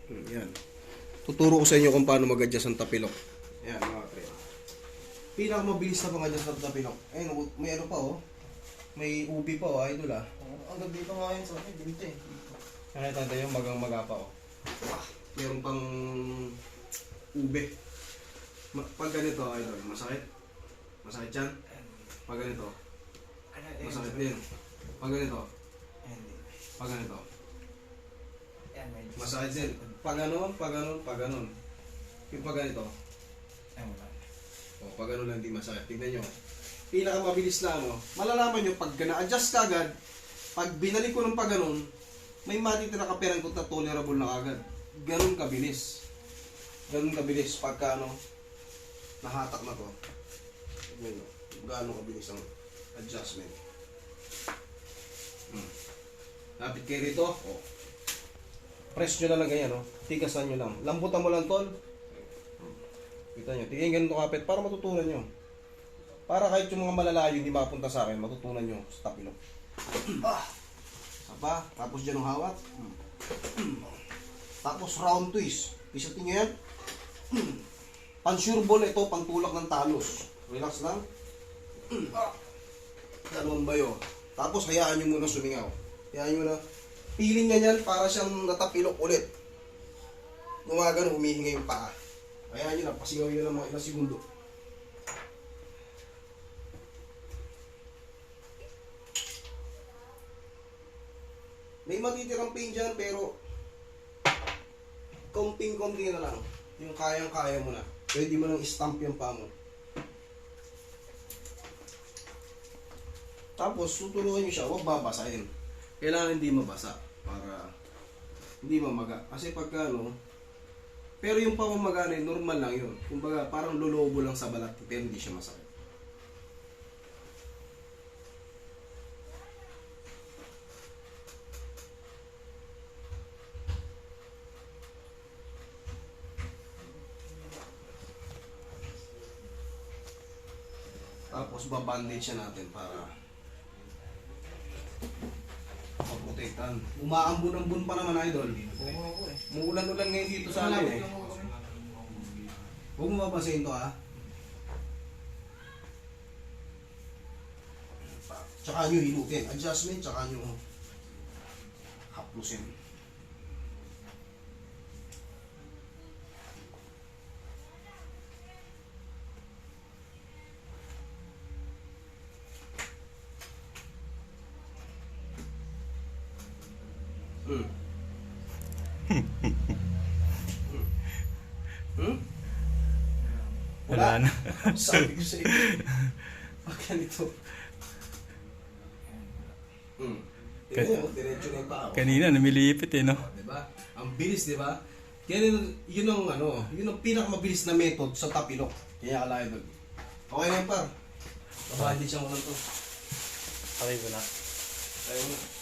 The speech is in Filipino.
Yan. Tuturo ko sa inyo kung paano mag-adjust ang tapilok. Yan mga pre. Pinakamabilis na pang-adjust ng tapilok. Ayun, may ano pa oh. May ubi pa oh, idol ah. Hanggang dito nga yun sa akin, dito eh. Nakita tayo yung magang-maga pa oh. Meron pang ube. Pag ganito idol, masakit. Masakit yan. Pag ganito, masakit din. Pag ganito, pag ganito, masakit din. Pag ganon, pag ganon, pag ganon. Yung pag ganito, o pag ganon lang di masakit. Tignan nyo. Pinakamabilis na ano, malalaman nyo pag na-adjust ka agad, pag binalik ko ng pag ganon, may matitira ka perang kung na tolerable na agad. Ganon kabilis. Ganon kabilis pagka ano, nahatak na to. Tignan nyo, gaano kabilis ang adjustment. Lapit kayo rito, oh. Press nyo na lang ganyan, no? Tigasan nyo lang. Lambutan mo lang, tol. Kita nyo. Tingin ganito kapit para matutunan nyo. Para kahit yung mga malalayo hindi makapunta sa akin, matutunan nyo sa tapilok. Sapa. Tapos dyan ang hawak. Tapos round twist. Isatin nyo yan. Pan-sure ball ito, pantulak ng talos. Relax lang. Dalawang bayo. Tapos hayaan nyo muna sumingaw. Hayaan nyo na. Feeling nga niyan para siyang natapilok ulit. Gumagano, humihinga yung paa. Hayaan nyo na, pasingaw nyo ng mga ilang segundo. May matitirang pain dyan pero konting-konti na lang. Yung kayang-kaya mo na. Pwede mo nang stamp yung paa mo. Tapos, tuturuan nyo siya, huwag babasahin. Kailangan hindi mabasa para hindi mamaga. Kasi pagka ano, pero yung pamamaga na yun, normal lang yun. Kumbaga, parang lolobo lang sa balat, pero hindi siya masakit. Tapos babandage siya natin para maprotektan. Umaambon-ambon pa naman, idol. Muulan-ulan ngayon dito sa amin eh. Huwag mo babasahin to ha. Tsaka nyo hinutin. Adjustment, tsaka nyo haplusin. Wala na. Sabi ko sa iyo. Pag ganito. Diretso na yung paa. Kanina namilipit eh, no? Diba? Ang bilis, diba? Kaya yun ang ano, yun ang pinakamabilis na method sa tapilok. Kaya kalaya doon. Okay na yun par. Babahali siya mo lang to. Okay ko na. Tayo mo na.